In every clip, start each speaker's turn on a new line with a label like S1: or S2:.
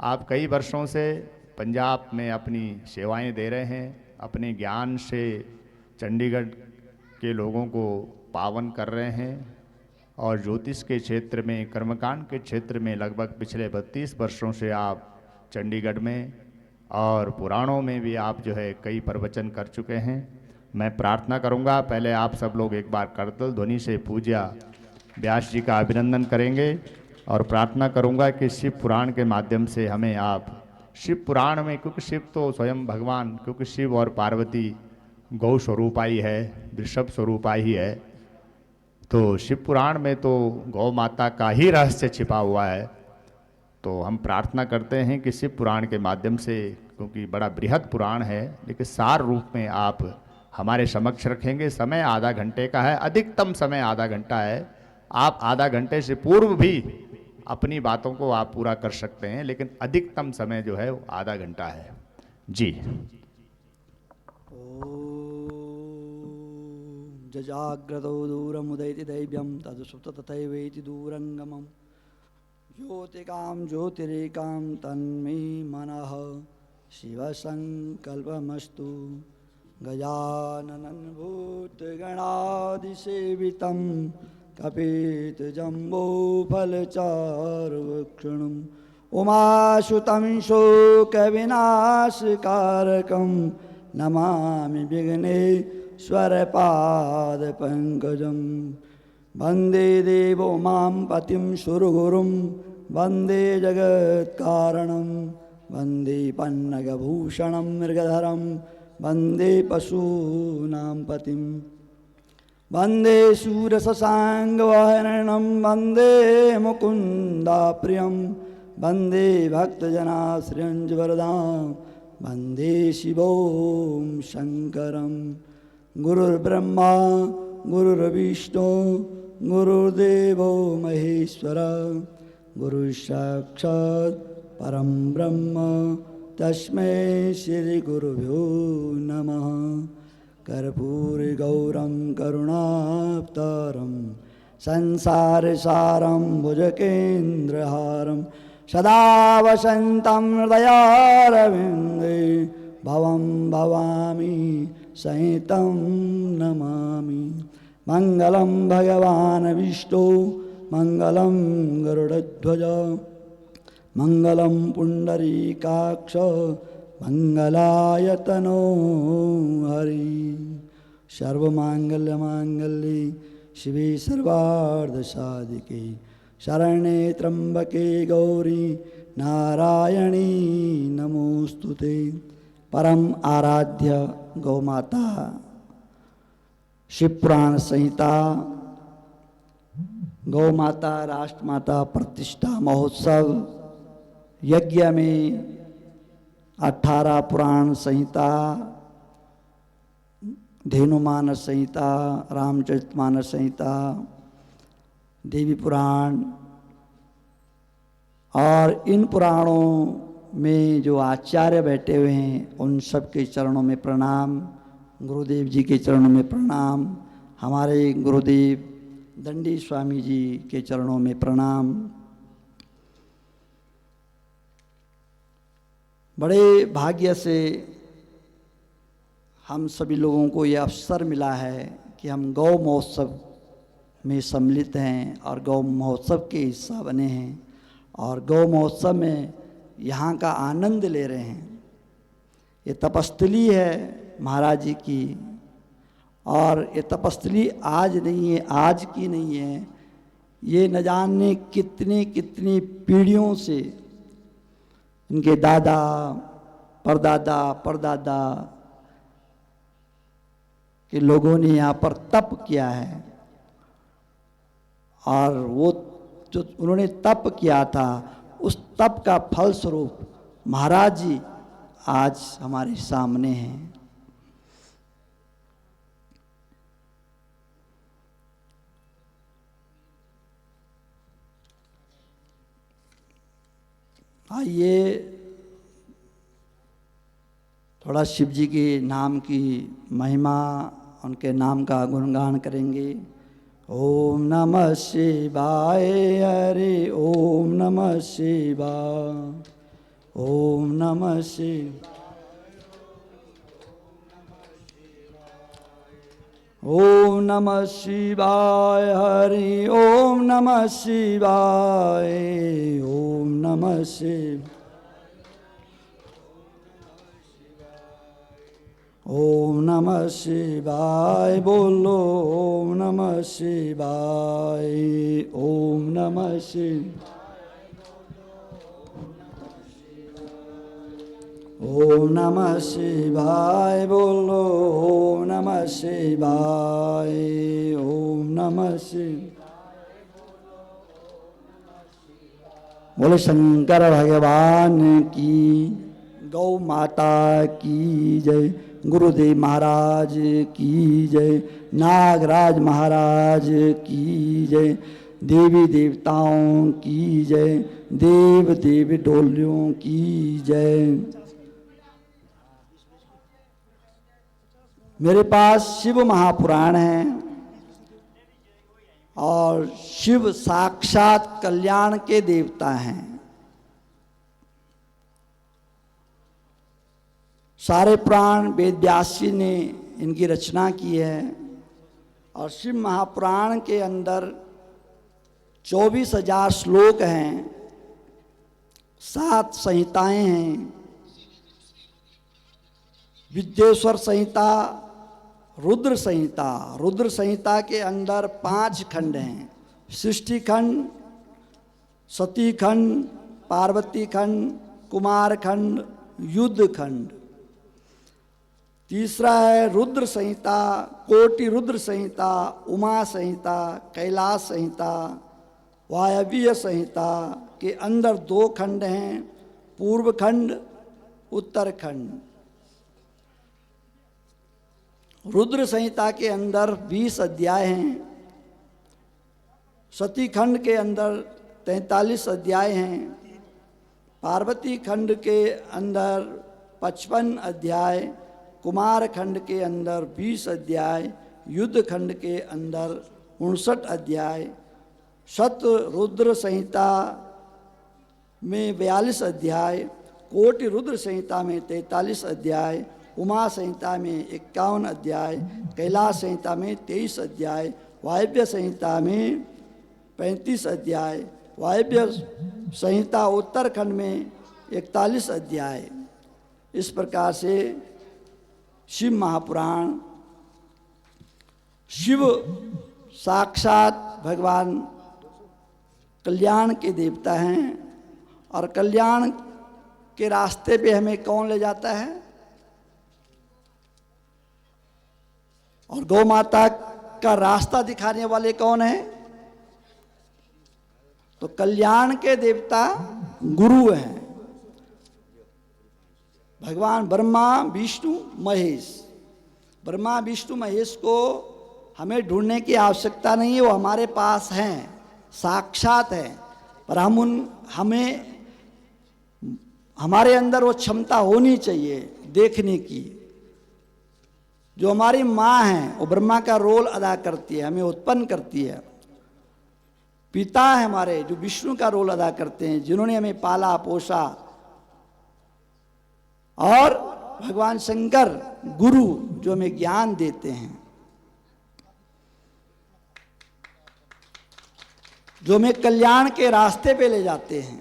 S1: आप कई वर्षों से पंजाब में अपनी सेवाएं दे रहे हैं। अपने ज्ञान से चंडीगढ़ के लोगों को पावन कर रहे हैं और ज्योतिष के क्षेत्र में, कर्मकांड के क्षेत्र में लगभग पिछले 32 वर्षों से आप चंडीगढ़ में और पुराणों में भी आप जो है कई प्रवचन कर चुके हैं। मैं प्रार्थना करूंगा, पहले आप सब लोग एक बार करतल ध्वनि से पूज्य व्यास जी का अभिनंदन करेंगे और प्रार्थना करूंगा कि शिव पुराण के माध्यम से हमें आप शिव पुराण में, क्योंकि शिव तो स्वयं भगवान, क्योंकि शिव और पार्वती गौ स्वरूपा ही है, वृषभ स्वरूपा ही है, तो शिव पुराण में तो गौ माता का ही रहस्य छिपा हुआ है। तो हम प्रार्थना करते हैं कि शिव पुराण के माध्यम से, क्योंकि बड़ा बृहद पुराण है, लेकिन सार रूप में आप हमारे समक्ष रखेंगे। समय आधा घंटे का है, अधिकतम समय आधा घंटा है। आप आधा घंटे से पूर्व भी अपनी बातों को आप पूरा कर सकते हैं, लेकिन अधिकतम समय जो है वो आधा घंटा है जी।
S2: जजाग्रतो दूरमुदयति दैव्यं तदुसुप्त तथैवेति दूरंगमं ज्योतिकां ज्योतिरेकां तन्मे मनः शिवसंकल्पमस्तु। गजाननं भूतगणादिसेवितं कपितजम्बूफलचारुभक्षणं उमासुतं शोकविनाशकारकं नमामि विघ्नेश्वरपादपङ्कजं। वन्दे देवो मां पतिं सुरगुरुं वन्दे जगत्कारणं वन्दे पन्नगभूषणं मृगधरं वन्दे पशूनां पतिं वन्दे शूरशशाङ्कवाहनं वन्दे मुकुन्दाप्रियं वन्दे भक्तजनाश्रयञ्जवरदां वन्दे शिवों शङ्करं। गुरुर्ब्रह्मा गुरुर्विष्णु गुरुर्देवो महेश्वर गुरुसाक्षात् परं ब्रह्म तस्मै श्रीगुरुभ्यो नमः। कर्पूरगौरं करुणावतारं संसारसारं भुजगेन्द्रहारं सदा वसन्तं हृदयारविन्दे भवं भवामि सहितं नमामि। मंगलं भगवान् विष्णु मंगलं गरुडध्वज मंगलं पुंडरीकाक्ष मंगलायतनो हरि। सर्वमांगल्यमांगल्ये शिवे सर्वार्धसाधिके शरणे त्र्यंबके गौरी नारायणी नमोस्तुते। परम आराध्य गौमाता शिवपुराण संहिता गौमाता राष्ट्रमाता प्रतिष्ठा महोत्सव यज्ञ में 18 पुराण संहिता, धेनुमानस संहिता, रामचरितमानस संहिता, देवी पुराण और इन पुराणों में जो आचार्य बैठे हुए हैं उन सब के चरणों में प्रणाम। गुरुदेव जी के चरणों में प्रणाम। हमारे गुरुदेव दंडी स्वामी जी के चरणों में प्रणाम। बड़े भाग्य से हम सभी लोगों को ये अवसर मिला है कि हम गौ महोत्सव में सम्मिलित हैं और गौ महोत्सव के हिस्सा बने हैं और गौ महोत्सव में यहाँ का आनंद ले रहे हैं। ये तपस्थली है महाराज जी की और ये तपस्थली आज नहीं है, आज की नहीं है, ये न जाने कितनी कितनी पीढ़ियों से इनके दादा परदादा परदादा के लोगों ने यहाँ पर तप किया है और वो जो उन्होंने तप किया था उस तप का फल स्वरूप महाराज जी आज हमारे सामने हैं। आइए थोड़ा शिव जी के नाम की महिमा, उनके नाम का गुणगान करेंगे। ओम नमः शिवाय, हरे ओम नमः शिवाय। ओम नमः शिवाय। ओम नमः शिवाय। हरि ओम नमः शिवाय। ओम नमः शिवाय। ओम नमः शिवाय। बोलो ओम नमः शिवाय। ओम नमः शिवाय। ओम नमः शिवाय। बोलो ओम नमः शिवाय। ओम नमः शिवाय। बोले शंकर भगवान की, गौ माता की जय, गुरुदेव महाराज की जय, नागराज महाराज की जय, देवी देवताओं की जय, देव देवी डोलियों की जय। मेरे पास शिव महापुराण है और शिव साक्षात कल्याण के देवता हैं। सारे पुराण वेद व्यास जी ने इनकी रचना की है और शिव महापुराण के अंदर 24,000 श्लोक हैं, 7 संहिताएं हैं। विद्येश्वर संहिता, रुद्र संहिता। रुद्र संहिता के अंदर 5 खंड हैं, सृष्टि खंड, सती खंड, पार्वती खंड, कुमार खंड, युद्ध खंड। तीसरा है रुद्र संहिता, कोटि रुद्र संहिता, उमा संहिता, कैलाश संहिता, वायव्य संहिता के अंदर 2 खंड हैं, पूर्व खंड, उत्तर खंड। रुद्र संहिता के अंदर 20 अध्याय हैं, सती खंड के अंदर 43 अध्याय हैं, पार्वती खंड के अंदर 55 अध्याय, कुमार खंड के अंदर 20 अध्याय, युद्ध खंड के अंदर 59 अध्याय, शत रुद्र संहिता में 42 अध्याय, कोटि रुद्र संहिता में 43 अध्याय, उमा संहिता में 51 अध्याय, कैलाश संहिता में 23 अध्याय, वायव्य संहिता में 35 अध्याय, वायव्य संहिता उत्तरखंड में 41 अध्याय। इस प्रकार से शिव महापुराण, शिव साक्षात भगवान कल्याण के देवता हैं और कल्याण के रास्ते पे हमें कौन ले जाता है? और गौ माता का रास्ता दिखाने वाले कौन है? तो कल्याण के देवता गुरु हैं, भगवान ब्रह्मा विष्णु महेश। ब्रह्मा विष्णु महेश को हमें ढूंढने की आवश्यकता नहीं है, वो हमारे पास हैं, साक्षात हैं। पर हमारे अंदर वो क्षमता होनी चाहिए देखने की। जो हमारी माँ है वो ब्रह्मा का रोल अदा करती है, हमें उत्पन्न करती है। पिता है हमारे जो विष्णु का रोल अदा करते हैं, जिन्होंने हमें पाला पोसा। और भगवान शंकर गुरु जो हमें ज्ञान देते हैं, जो हमें कल्याण के रास्ते पे ले जाते हैं।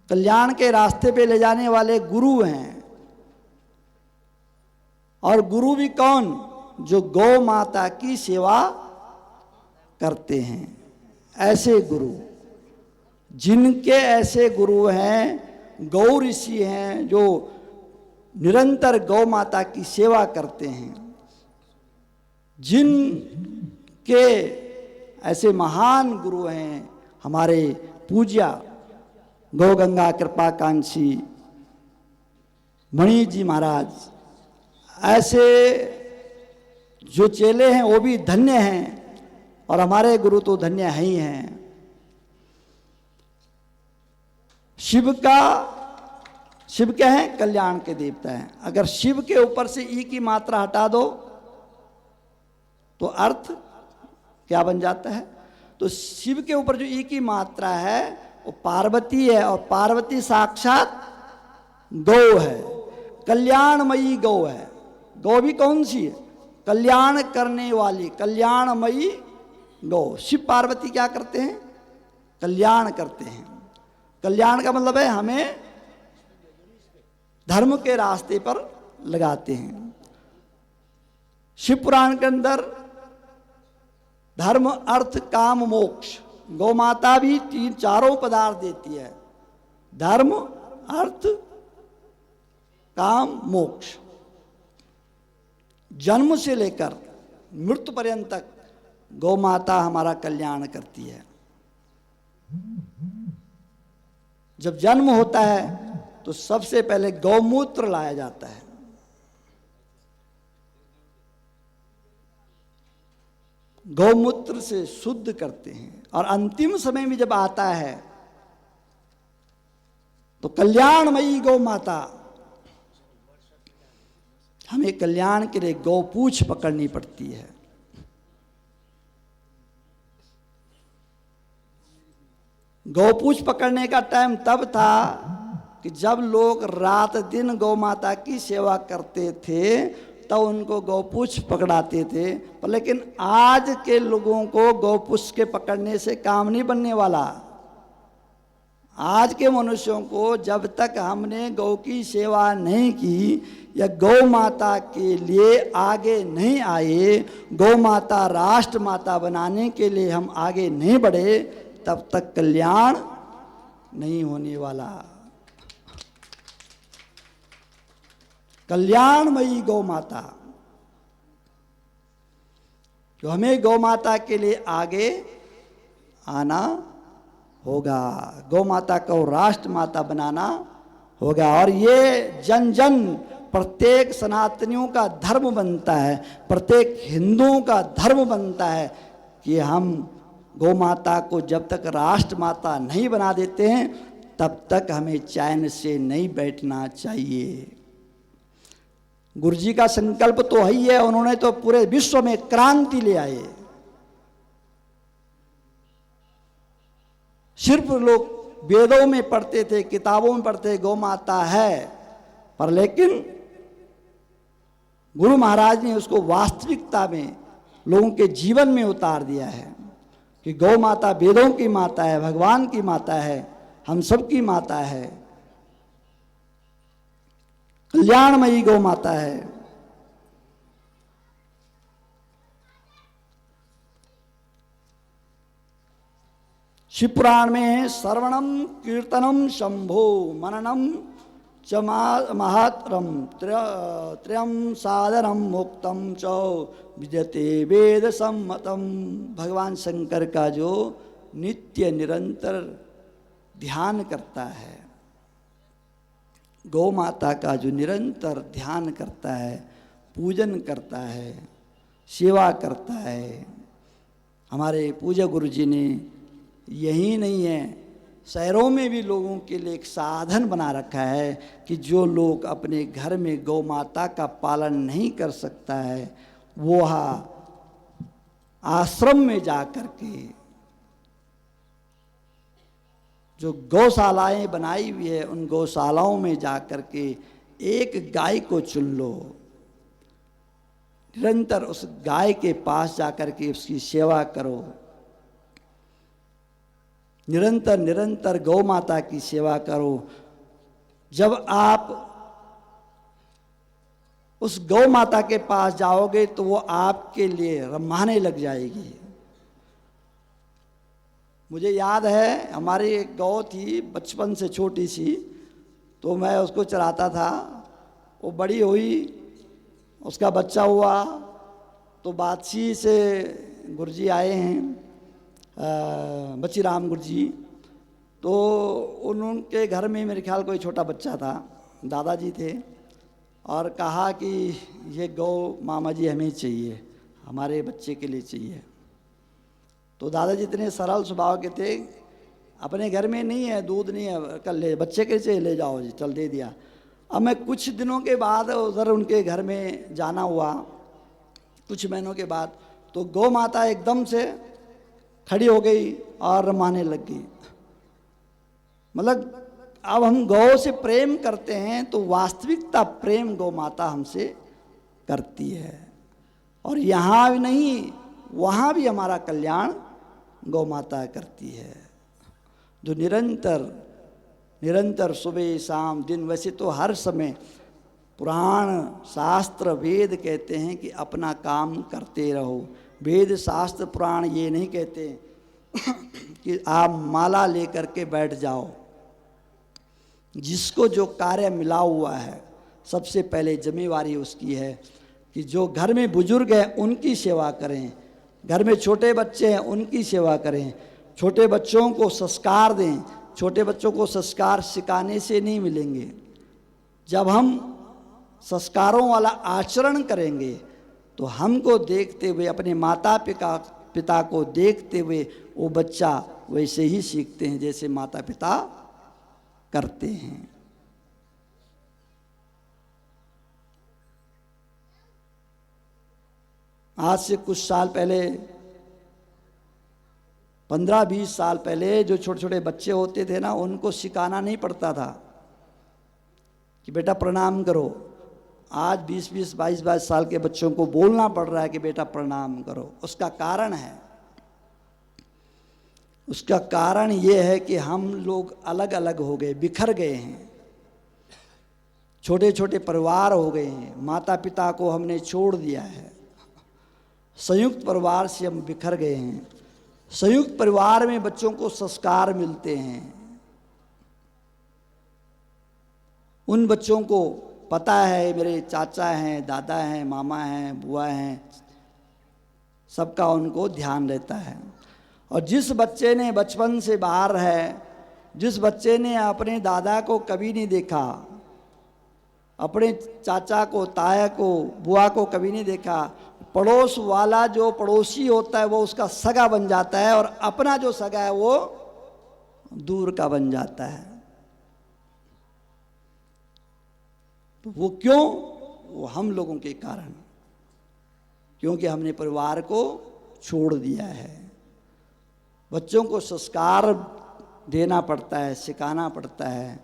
S2: कल्याण के रास्ते पे ले जाने वाले गुरु हैं। और गुरु भी कौन? जो गौ माता की सेवा करते हैं, ऐसे गुरु। जिनके ऐसे गुरु हैं, गौ ऋषि हैं जो निरंतर गौ माता की सेवा करते हैं, जिनके ऐसे महान गुरु हैं हमारे पूज्य गौ गंगा कृपाकांक्षी मणि जी महाराज। ऐसे जो चेले हैं वो भी धन्य हैं और हमारे गुरु तो धन्य है ही हैं। शिव क्या है? कल्याण के देवता हैं। अगर शिव के ऊपर से ई की मात्रा हटा दो तो अर्थ क्या बन जाता है? तो शिव के ऊपर जो ई की मात्रा है वो पार्वती है, और पार्वती साक्षात गौ है, कल्याणमयी गौ है। गौ भी कौन सी है? कल्याण करने वाली, कल्याणमयी गौ। शिव पार्वती क्या करते हैं? कल्याण करते हैं। कल्याण का मतलब है हमें धर्म के रास्ते पर लगाते हैं। शिव पुराण के अंदर धर्म अर्थ काम मोक्ष, गौ माता भी तीन चारों पदार्थ देती है, धर्म अर्थ काम मोक्ष। जन्म से लेकर मृत्यु पर्यंत तक गौ माता हमारा कल्याण करती है। जब जन्म होता है तो सबसे पहले गौमूत्र लाया जाता है। गौमूत्र से शुद्ध करते हैं, और अंतिम समय में जब आता है तो कल्याणमयी गौ माता, हमें कल्याण के लिए गौ पूछ पकड़नी पड़ती है। गौ पूछ पकड़ने का टाइम तब था कि जब लोग रात दिन गौ माता की सेवा करते थे, तब उनको गौ पूछ पकड़ाते थे। पर लेकिन आज के लोगों को गौ पूछ के पकड़ने से काम नहीं बनने वाला। आज के मनुष्यों को जब तक हमने गौ की सेवा नहीं की या गौ माता के लिए आगे नहीं आए, गौ माता राष्ट्र माता बनाने के लिए हम आगे नहीं बढ़े, तब तक कल्याण नहीं होने वाला। कल्याणमयी गौ माता, तो हमें गौ माता के लिए आगे आना होगा, गौ माता को राष्ट्र माता बनाना होगा। और ये जन जन प्रत्येक सनातनियों का धर्म बनता है, प्रत्येक हिंदुओं का धर्म बनता है कि हम गौ माता को जब तक राष्ट्र माता नहीं बना देते हैं, तब तक हमें चैन से नहीं बैठना चाहिए। गुरु जी का संकल्प तो है ही है, उन्होंने तो पूरे विश्व में क्रांति ले आए। सिर्फ लोग वेदों में पढ़ते थे, किताबों में पढ़ते गौ माता है, पर लेकिन गुरु महाराज ने उसको वास्तविकता में लोगों के जीवन में उतार दिया है कि गौ माता वेदों की माता है, भगवान की माता है, हम सब की माता है, कल्याणमयी गौ माता है। शिव पुराण में श्रवणम कीर्तनम शंभो मननम च महात्रम त्रयम साधनम मुक्तम च विद्यते वेद सम्मतम। भगवान शंकर का जो नित्य निरंतर ध्यान करता है, गौ माता का जो निरंतर ध्यान करता है, पूजन करता है, सेवा करता है, हमारे पूज्य गुरु जी ने यही नहीं है, शहरों में भी लोगों के लिए एक साधन बना रखा है कि जो लोग अपने घर में गौ माता का पालन नहीं कर सकता है, वो आश्रम में जा कर के जो गौशालाएं बनाई हुई है, उन गौशालाओं में जा कर के एक गाय को चुन लो, निरंतर उस गाय के पास जा कर के उसकी सेवा करो, निरंतर निरंतर गौ माता की सेवा करो। जब आप उस गौ माता के पास जाओगे तो वो आपके लिए रमाने लग जाएगी। मुझे याद है, हमारी एक गौ थी बचपन से छोटी सी, तो मैं उसको चराता था, वो बड़ी हुई, उसका बच्चा हुआ, तो बादशी से गुरुजी आए हैं, बची राम गुरु जी, तो उनके घर में मेरे ख्याल कोई छोटा बच्चा था, दादाजी थे, और कहा कि ये गौ मामा जी हमें चाहिए, हमारे बच्चे के लिए चाहिए। तो दादाजी इतने सरल स्वभाव के थे, अपने घर में नहीं है, दूध नहीं है, कल ले बच्चे के चाहिए, ले जाओ जी, चल दे दिया। अब मैं कुछ दिनों के बाद उधर उनके घर में जाना हुआ, कुछ महीनों के बाद, तो गौ माता एकदम से खड़ी हो गई और रमाने लग गई। मतलब अब हम गौ से प्रेम करते हैं तो वास्तविकता प्रेम गौ माता हमसे करती है। और यहाँ भी नहीं, वहाँ भी हमारा कल्याण गौ माता करती है, जो निरंतर निरंतर सुबह शाम दिन, वैसे तो हर समय पुराण शास्त्र वेद कहते हैं कि अपना काम करते रहो। वेद शास्त्र पुराण ये नहीं कहते कि आप माला लेकर के बैठ जाओ। जिसको जो कार्य मिला हुआ है, सबसे पहले जिम्मेवारी उसकी है कि जो घर में बुजुर्ग हैं उनकी सेवा करें, घर में छोटे बच्चे हैं उनकी सेवा करें, छोटे बच्चों को संस्कार दें। छोटे बच्चों को संस्कार सिखाने से नहीं मिलेंगे, जब हम संस्कारों वाला आचरण करेंगे तो हमको देखते हुए, अपने माता पिता को देखते हुए वो बच्चा वैसे ही सीखते हैं जैसे माता पिता करते हैं। आज से कुछ साल पहले, 15-20 साल पहले जो छोटे छोटे बच्चे होते थे ना, उनको सिखाना नहीं पड़ता था कि बेटा प्रणाम करो। आज 20-20, 22-22 साल के बच्चों को बोलना पड़ रहा है कि बेटा प्रणाम करो। उसका कारण है, उसका कारण ये है कि हम लोग अलग अलग हो गए, बिखर गए हैं, छोटे छोटे परिवार हो गए हैं, माता पिता को हमने छोड़ दिया है, संयुक्त परिवार से हम बिखर गए हैं। संयुक्त परिवार में बच्चों को संस्कार मिलते हैं, उन बच्चों को पता है मेरे चाचा हैं, दादा हैं, मामा हैं, बुआ हैं, सबका उनको ध्यान रहता है। और जिस बच्चे ने बचपन से बाहर है, जिस बच्चे ने अपने दादा को कभी नहीं देखा, अपने चाचा को, ताया को, बुआ को कभी नहीं देखा, पड़ोस वाला जो पड़ोसी होता है वो उसका सगा बन जाता है, और अपना जो सगा है वो दूर का बन जाता है। तो वो क्यों? वो हम लोगों के कारण, क्योंकि हमने परिवार को छोड़ दिया है। बच्चों को संस्कार देना पड़ता है, सिखाना पड़ता है।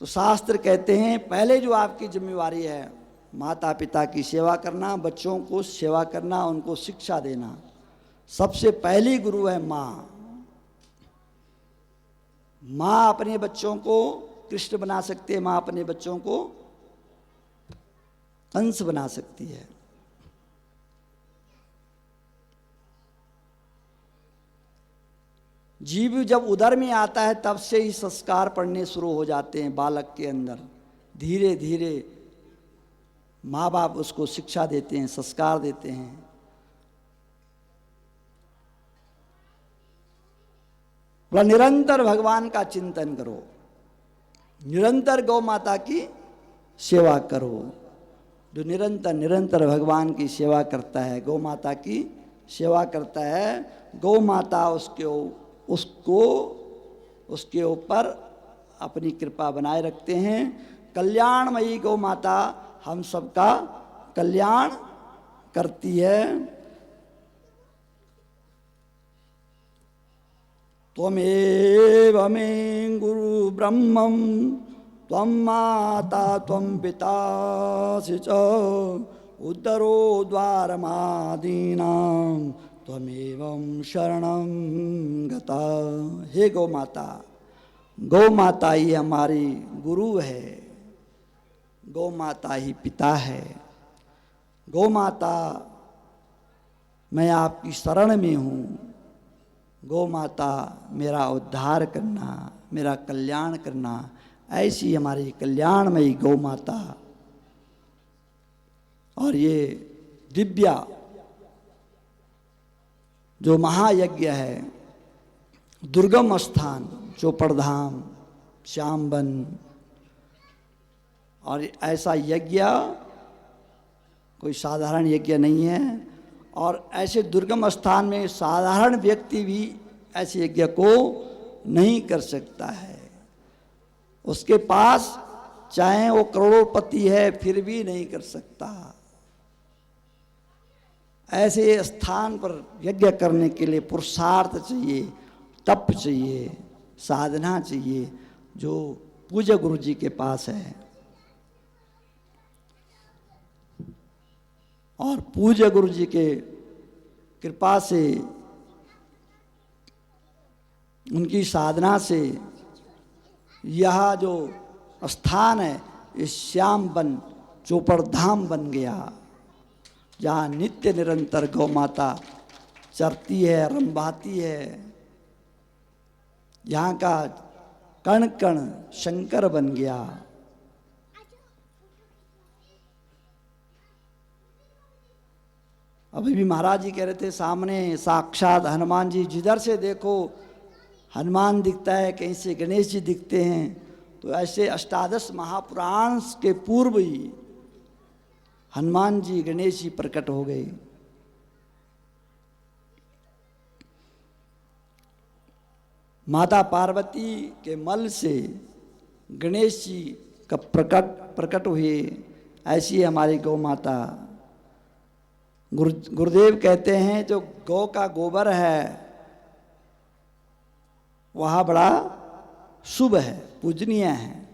S2: तो शास्त्र कहते हैं पहले जो आपकी जिम्मेवारी है, माता पिता की सेवा करना, बच्चों को सेवा करना, उनको शिक्षा देना। सबसे पहली गुरु है माँ। माँ अपने बच्चों को कृष्ण बना सकती है, माँ अपने बच्चों को कंस बना सकती है। जीव जब उदर में आता है तब से ही संस्कार पड़ने शुरू हो जाते हैं बालक के अंदर। धीरे धीरे माँ बाप उसको शिक्षा देते हैं, संस्कार देते हैं। बोला निरंतर भगवान का चिंतन करो, निरंतर गौ माता की सेवा करो। जो निरंतर निरंतर भगवान की सेवा करता है, गौ माता की सेवा करता है, गौ माता उसके ऊपर अपनी कृपा बनाए रखते हैं। कल्याणमयी गौ माता हम सबका कल्याण करती है। त्वमेव मे गुरु ब्रह्मं त्वं माता त्वं पितासि च उदरो द्वारमादीनां त्वमेवं शरणं गता। हे गौ माता, गौ माता ही हमारी गुरु है, गौ माता ही पिता है। गौ माता, मैं आपकी शरण में हूँ। गौ माता मेरा उद्धार करना, मेरा कल्याण करना, ऐसी हमारी कल्याणमयी गौ माता। और ये दिव्या जो महायज्ञ है, दुर्गम स्थान चोपड़धाम, श्यामबन, और ऐसा यज्ञ कोई साधारण यज्ञ नहीं है। और ऐसे दुर्गम स्थान में साधारण व्यक्ति भी ऐसे यज्ञ को नहीं कर सकता है। उसके पास चाहे वो करोड़पति है फिर भी नहीं कर सकता। ऐसे स्थान पर यज्ञ करने के लिए पुरुषार्थ चाहिए, तप चाहिए, साधना चाहिए, जो पूज्य गुरु जी के पास है। और पूज्य गुरु जी के कृपा से, उनकी साधना से यह जो स्थान है इस श्याम वन चोपड़ धाम बन गया, जहाँ नित्य निरंतर गौ माता चरती है, रंभाती है। यहाँ का कण कण शंकर बन गया। अभी भी महाराज जी कह रहे थे, सामने साक्षात हनुमान जी, जिधर से देखो हनुमान दिखता है, कहीं से गणेश जी दिखते हैं। तो ऐसे अष्टादश महापुराण के पूर्व ही हनुमान जी, गणेश जी प्रकट हो गए। माता पार्वती के मल से गणेश जी का प्रकट हुए। ऐसी है हमारी गौ माता। गुरुदेव कहते हैं, जो गौ का गोबर है वह बड़ा शुभ है, पूजनीय है।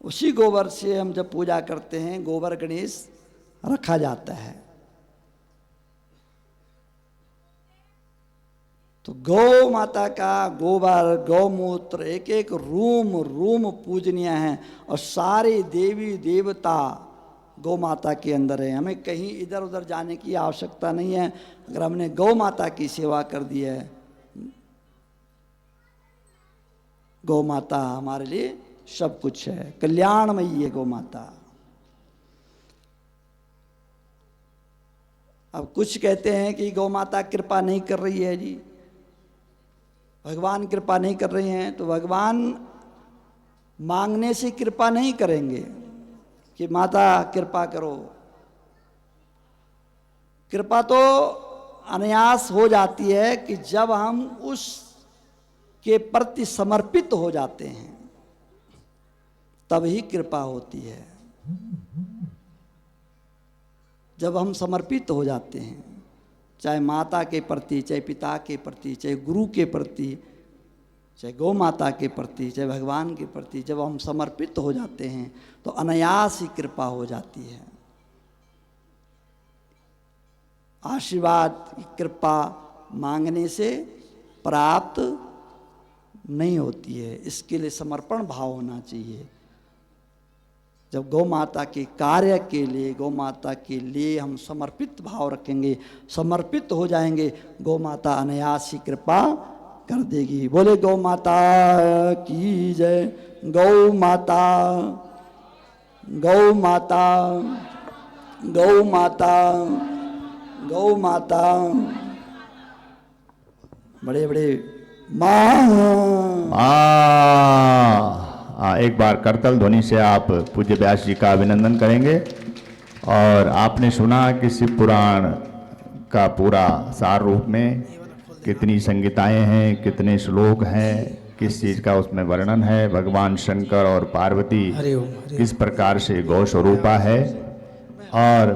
S2: उसी गोबर से हम जब पूजा करते हैं, गोबर गणेश रखा जाता है। तो गौ माता का गोबर, गौमूत्र, एक एक रूम पूजनीय है। और सारे देवी देवता गौ माता के अंदर है। हमें कहीं इधर उधर जाने की आवश्यकता नहीं है। अगर हमने गौ माता की सेवा कर दी है, गौ माता हमारे लिए सब कुछ है, कल्याणमयी है गौ माता। अब कुछ कहते हैं कि गौ माता कृपा नहीं कर रही है जी, भगवान कृपा नहीं कर रहे हैं। तो भगवान मांगने से कृपा नहीं करेंगे कि माता कृपा करो। कृपा तो अनायास हो जाती है कि जब हम उस के प्रति समर्पित हो जाते हैं, तभी कृपा होती है। जब हम समर्पित हो जाते हैं, चाहे माता के प्रति, चाहे पिता के प्रति, चाहे गुरु के प्रति, चाहे गौ माता के प्रति, चाहे भगवान के प्रति, जब हम समर्पित हो जाते हैं तो अनायास ही कृपा हो जाती है। आशीर्वाद की कृपा मांगने से प्राप्त नहीं होती है, इसके लिए समर्पण भाव होना चाहिए। जब गौ माता के कार्य के लिए, गौ माता के लिए हम समर्पित भाव रखेंगे, समर्पित हो जाएंगे, गौ माता अनायास ही कृपा कर देगी। बोले गौ माता की जय। गौ माता, गौ माता, गौ माता, गौ माता। बड़े बड़े
S1: एक बार करतल ध्वनि से आप पूज्य व्यास जी का अभिनंदन करेंगे। और आपने सुना कि शिव पुराण का पूरा सार रूप में कितनी संगीताएं हैं, कितने श्लोक हैं, किस चीज़ का उसमें वर्णन है, भगवान शंकर और पार्वती किस प्रकार से गौ स्वरूपा है। और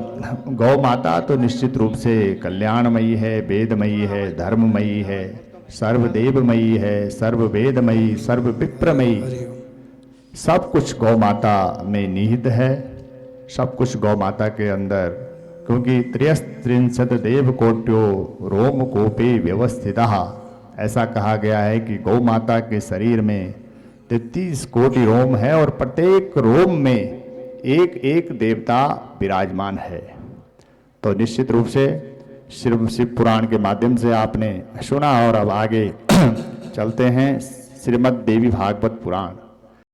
S1: गौ माता तो निश्चित रूप से कल्याणमयी है, वेदमयी है, धर्ममयी है, सर्वदेवमयी है, सर्ववेदमयी, सर्वविप्रमयी। सब कुछ गौ माता में निहित है, सब कुछ गौ माता के अंदर। क्योंकि 33 देवकोट्यो रोमकूपे व्यवस्थितः, ऐसा कहा गया है कि गौ माता के शरीर में 33 कोटि रोम है और प्रत्येक रोम में एक एक देवता विराजमान है। तो निश्चित रूप से शिव पुराण के माध्यम से आपने सुना। और अब आगे चलते हैं श्रीमद् देवी भागवत पुराण।